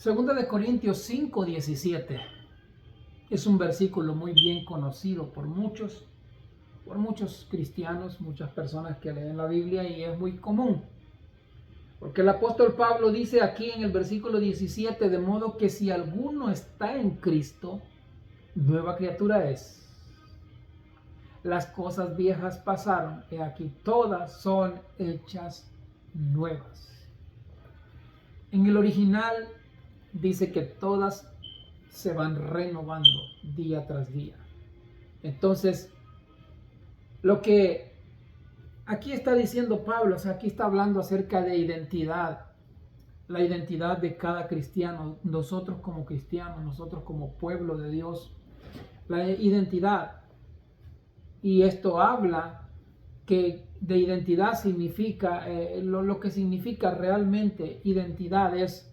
Segunda de Corintios 5:17 es un versículo muy bien conocido por muchos cristianos, muchas personas que leen la Biblia, y es muy común. Porque el apóstol Pablo dice aquí en el versículo 17, de modo que si alguno está en Cristo, nueva criatura es. Las cosas viejas pasaron, y aquí todas son hechas nuevas. En el original dice que todas se van renovando día tras día. Entonces, lo que aquí está diciendo Pablo, o sea, aquí está hablando acerca de identidad, la identidad de cada cristiano, nosotros como cristianos, nosotros como pueblo de Dios, la identidad. Y esto habla que de identidad significa, lo que significa realmente identidad es,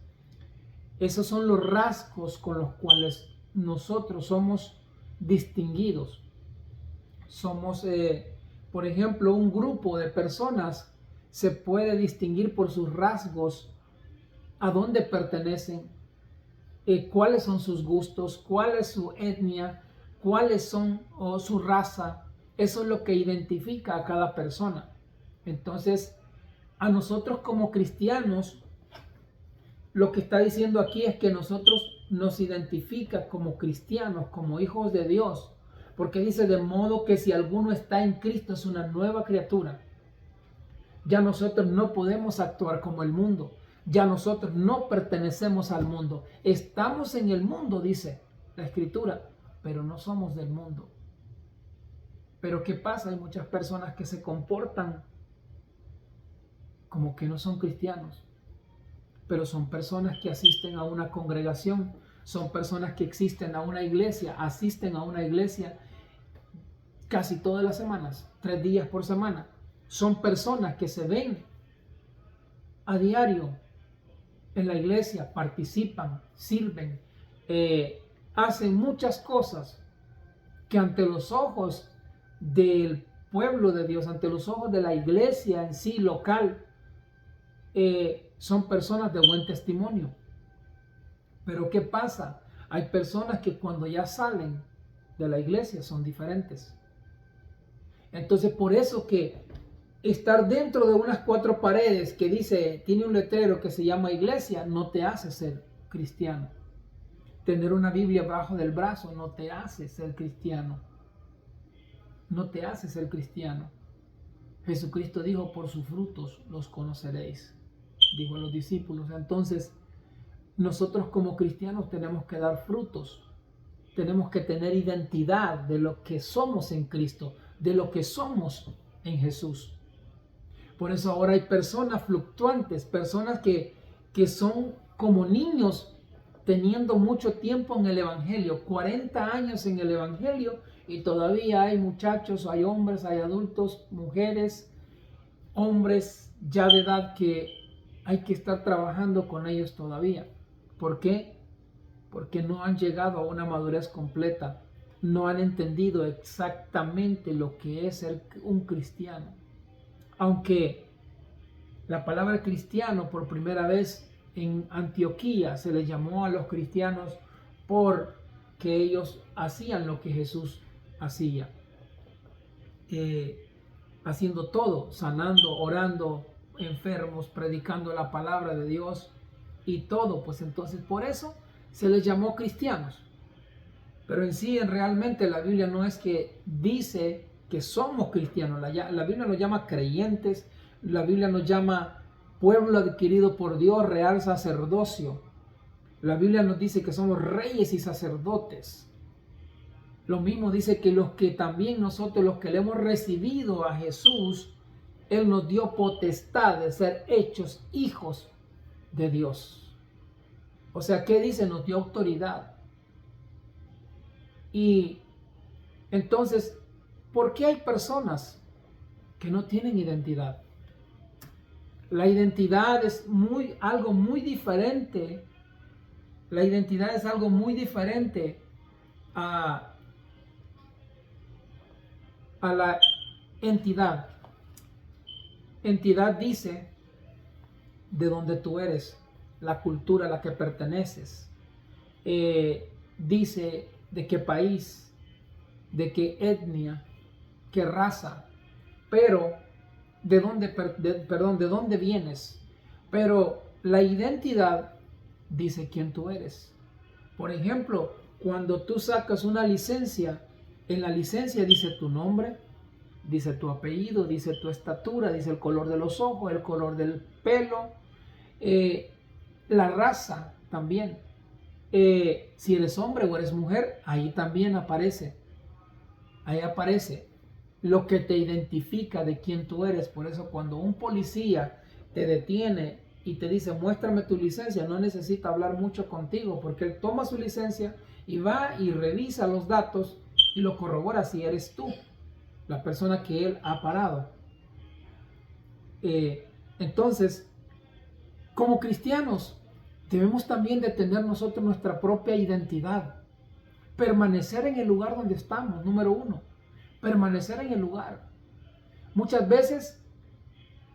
esos son los rasgos con los cuales nosotros somos distinguidos. Somos, por ejemplo, un grupo de personas se puede distinguir por sus rasgos, a dónde pertenecen, cuáles son sus gustos, cuál es su etnia, cuáles son su raza. Eso es lo que identifica a cada persona. Entonces, a nosotros como cristianos, lo que está diciendo aquí es que nosotros nos identifica como cristianos, como hijos de Dios, porque dice, de modo que si alguno está en Cristo es una nueva criatura. Ya nosotros no podemos actuar como el mundo. Ya nosotros no pertenecemos al mundo. Estamos en el mundo, dice la Escritura, pero no somos del mundo. Pero ¿qué pasa? Hay muchas personas que se comportan como que no son cristianos, pero son personas que asisten a una congregación, son personas que asisten a una iglesia casi todas las semanas, 3 días por semana. Son personas que se ven a diario en la iglesia, participan, sirven, hacen muchas cosas que ante los ojos del pueblo de Dios, ante los ojos de la iglesia en sí local, son personas de buen testimonio. Pero ¿qué pasa? Hay personas que cuando ya salen de la iglesia son diferentes. Entonces, por eso que estar dentro de unas 4 paredes que dice, tiene un letrero que se llama iglesia, no te hace ser cristiano. Tener una Biblia bajo del brazo no te hace ser cristiano. No te hace ser cristiano. Jesucristo dijo, por sus frutos los conoceréis, dijo a los discípulos. Entonces, nosotros como cristianos tenemos que dar frutos. Tenemos que tener identidad de lo que somos en Cristo, de lo que somos en Jesús. Por eso ahora hay personas fluctuantes, personas que son como niños teniendo mucho tiempo en el Evangelio, 40 años en el Evangelio, y todavía hay muchachos, hay hombres, hay adultos, mujeres, hombres ya de edad que hay que estar trabajando con ellos todavía. ¿Por qué? Porque no han llegado a una madurez completa, no han entendido exactamente lo que es ser un cristiano. Aunque la palabra cristiano por primera vez en Antioquía se les llamó a los cristianos porque ellos hacían lo que Jesús hacía, haciendo todo, sanando, orando enfermos, predicando la palabra de Dios y todo. Pues entonces por eso se les llamó cristianos. Pero en sí, realmente la Biblia no es que dice que somos cristianos. La Biblia nos llama creyentes. La Biblia nos llama pueblo adquirido por Dios, real sacerdocio. La Biblia nos dice que somos reyes y sacerdotes. Lo mismo dice que los que también nosotros, los que le hemos recibido a Jesús, Él nos dio potestad de ser hechos hijos de Dios. O sea, ¿qué dice? Nos dio autoridad. Y entonces, ¿por qué hay personas que no tienen identidad? La identidad es algo muy diferente. La identidad es algo muy diferente a la entidad. Entidad dice de dónde tú eres. la cultura a la que perteneces, dice de qué país, de qué etnia, qué raza, pero de dónde vienes. Pero la identidad dice quién tú eres. Por ejemplo, cuando tú sacas una licencia, en la licencia dice tu nombre, dice tu apellido, dice tu estatura, dice el color de los ojos, el color del pelo, la raza también. Si eres hombre o eres mujer, ahí también aparece. Ahí aparece lo que te identifica de quién tú eres. Por eso cuando un policía te detiene y te dice muéstrame tu licencia, no necesita hablar mucho contigo, porque él toma su licencia y va y revisa los datos y lo corrobora si eres tú, la persona que él ha parado. Entonces, como cristianos, debemos también de tener nosotros nuestra propia identidad. Permanecer en el lugar donde estamos, número uno. Permanecer en el lugar. Muchas veces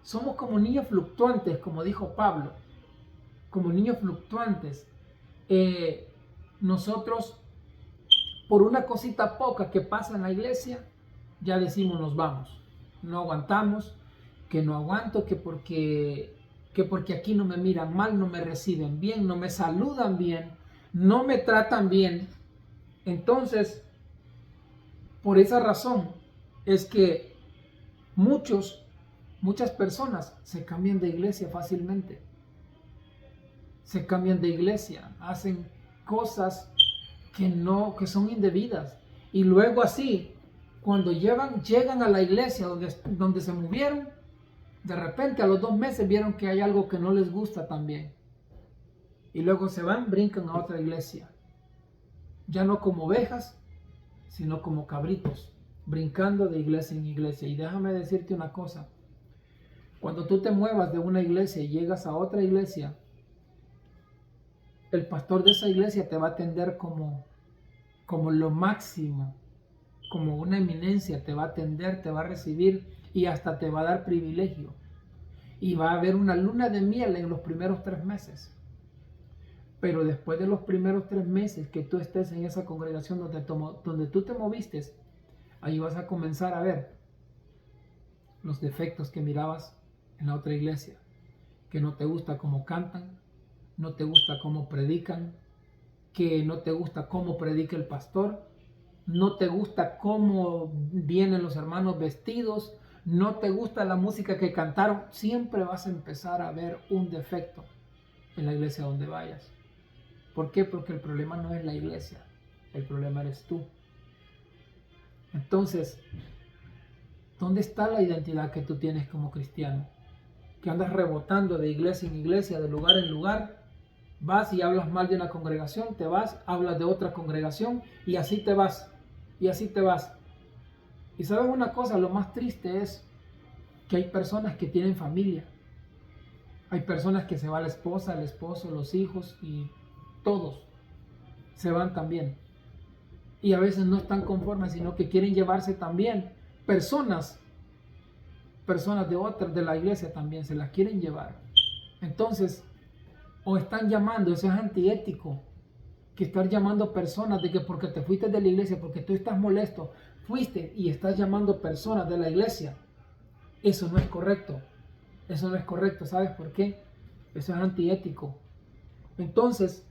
somos como niños fluctuantes, como dijo Pablo. Como niños fluctuantes. Nosotros, por una cosita poca que pasa en la iglesia, ya decimos nos vamos. No aguantamos, que no aguanto, que porque aquí no me miran mal, no me reciben bien, no me saludan bien, no me tratan bien. Entonces, por esa razón es que muchas personas se cambian de iglesia fácilmente. Se cambian de iglesia, hacen cosas que son indebidas. Y luego así, cuando llegan a la iglesia donde se movieron, de repente a los 2 meses vieron que hay algo que no les gusta también. Y luego se van, brincan a otra iglesia. Ya no como ovejas, sino como cabritos, brincando de iglesia en iglesia. Y déjame decirte una cosa, cuando tú te muevas de una iglesia y llegas a otra iglesia, el pastor de esa iglesia te va a atender como lo máximo, como una eminencia, te va a atender, te va a recibir y hasta te va a dar privilegio. Y va a haber una luna de miel en los primeros 3 meses. Pero después de los primeros 3 meses que tú estés en esa congregación donde tú te moviste, ahí vas a comenzar a ver los defectos que mirabas en la otra iglesia. Que no te gusta cómo cantan, no te gusta cómo predican, que no te gusta cómo predica el pastor, no te gusta cómo vienen los hermanos vestidos, no te gusta la música que cantaron. Siempre vas a empezar a ver un defecto en la iglesia donde vayas. ¿Por qué? Porque el problema no es la iglesia, el problema eres tú. Entonces, ¿dónde está la identidad que tú tienes como cristiano? Que andas rebotando de iglesia en iglesia, de lugar en lugar. Vas y hablas mal de una congregación, te vas, hablas de otra congregación y así te vas. Y así te vas. Y sabes una cosa, lo más triste es que hay personas que tienen familia. Hay personas que se va la esposa, el esposo, los hijos y todos se van también. Y a veces no están conformes, sino que quieren llevarse también personas de la iglesia también se las quieren llevar. Entonces, o están llamando, eso es antiético, que estar llamando personas de que porque te fuiste de la iglesia, porque tú estás molesto, fuiste y estás llamando personas de la iglesia. Eso no es correcto. Eso no es correcto. ¿Sabes por qué? Eso es antiético. Entonces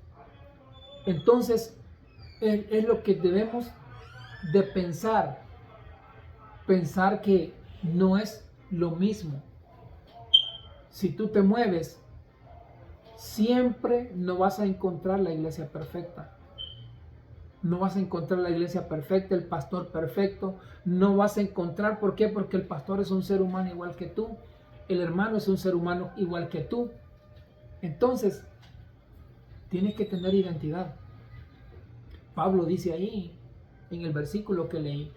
es lo que debemos de pensar. Pensar que no es lo mismo. Si tú te mueves, siempre no vas a encontrar la iglesia perfecta. No vas a encontrar la iglesia perfecta, el pastor perfecto. No vas a encontrar, ¿por qué? Porque el pastor es un ser humano igual que tú. El hermano es un ser humano igual que tú. Entonces, tienes que tener identidad. Pablo dice ahí, en el versículo que leí,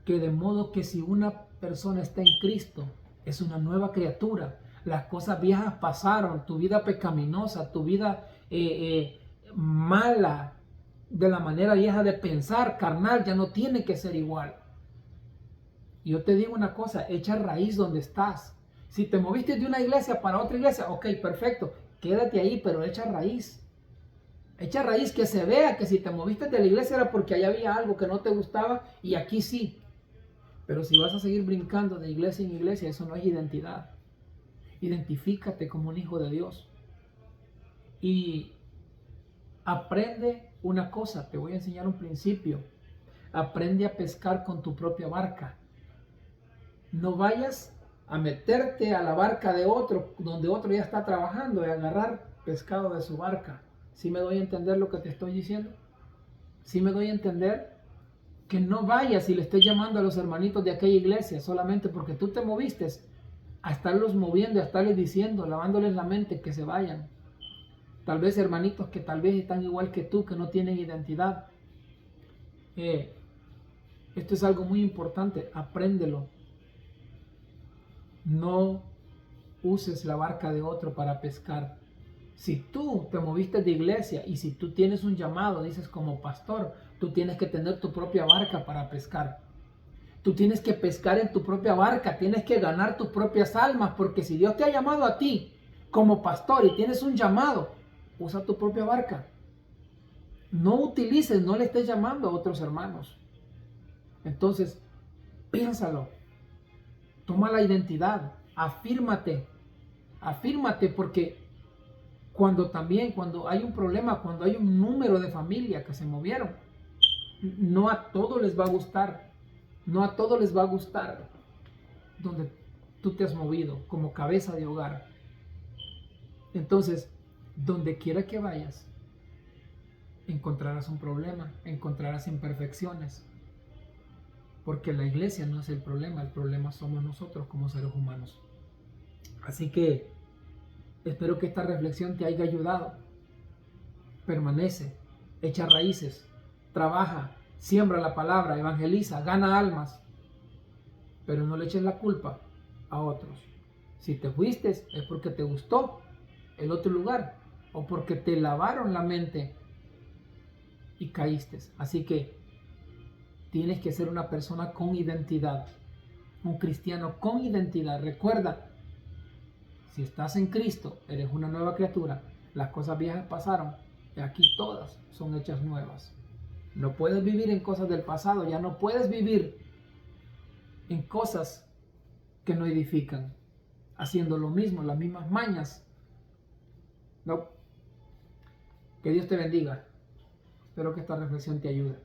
que de modo que si una persona está en Cristo, es una nueva criatura. Las cosas viejas pasaron, tu vida pecaminosa, tu vida mala, de la manera vieja de pensar, carnal, ya no tiene que ser igual. Y yo te digo una cosa, echa raíz donde estás. Si te moviste de una iglesia para otra iglesia, ok, perfecto, quédate ahí, pero echa raíz. Echa raíz, que se vea que si te moviste de la iglesia era porque allá había algo que no te gustaba y aquí sí. Pero si vas a seguir brincando de iglesia en iglesia, eso no es identidad. Identifícate como un hijo de Dios. Y aprende una cosa, te voy a enseñar un principio. Aprende a pescar con tu propia barca. No vayas a meterte a la barca de otro, donde otro ya está trabajando, y agarrar pescado de su barca. ¿Sí me doy a entender lo que te estoy diciendo? ¿Sí me doy a entender? Que no vayas y le estés llamando a los hermanitos de aquella iglesia solamente porque tú te moviste a estarlos moviendo, a estarles diciendo, lavándoles la mente que se vayan. Tal vez hermanitos que tal vez están igual que tú, que no tienen identidad. Esto es algo muy importante, apréndelo. No uses la barca de otro para pescar. Si tú te moviste de iglesia y si tú tienes un llamado, dices como pastor, tú tienes que tener tu propia barca para pescar. Tú tienes que pescar en tu propia barca, tienes que ganar tus propias almas, porque si Dios te ha llamado a ti como pastor y tienes un llamado, usa tu propia barca. No utilices, no le estés llamando a otros hermanos. Entonces, piénsalo. Toma la identidad, afírmate, porque cuando hay un problema, cuando hay un número de familia que se movieron, no a todos les va a gustar, no a todos les va a gustar donde tú te has movido como cabeza de hogar. Entonces, donde quiera que vayas, encontrarás un problema, encontrarás imperfecciones, porque la iglesia no es el problema somos nosotros como seres humanos. Así que espero que esta reflexión te haya ayudado. Permanece, echa raíces, trabaja, siembra la palabra, evangeliza, gana almas, pero no le eches la culpa a otros. Si te fuiste es porque te gustó el otro lugar o porque te lavaron la mente y caíste. Así que tienes que ser una persona con identidad, un cristiano con identidad. Recuerda, si estás en Cristo, eres una nueva criatura. Las cosas viejas pasaron y aquí todas son hechas nuevas. No puedes vivir en cosas del pasado, ya no puedes vivir en cosas que no edifican, haciendo lo mismo, las mismas mañas. No. Que Dios te bendiga. Espero que esta reflexión te ayude.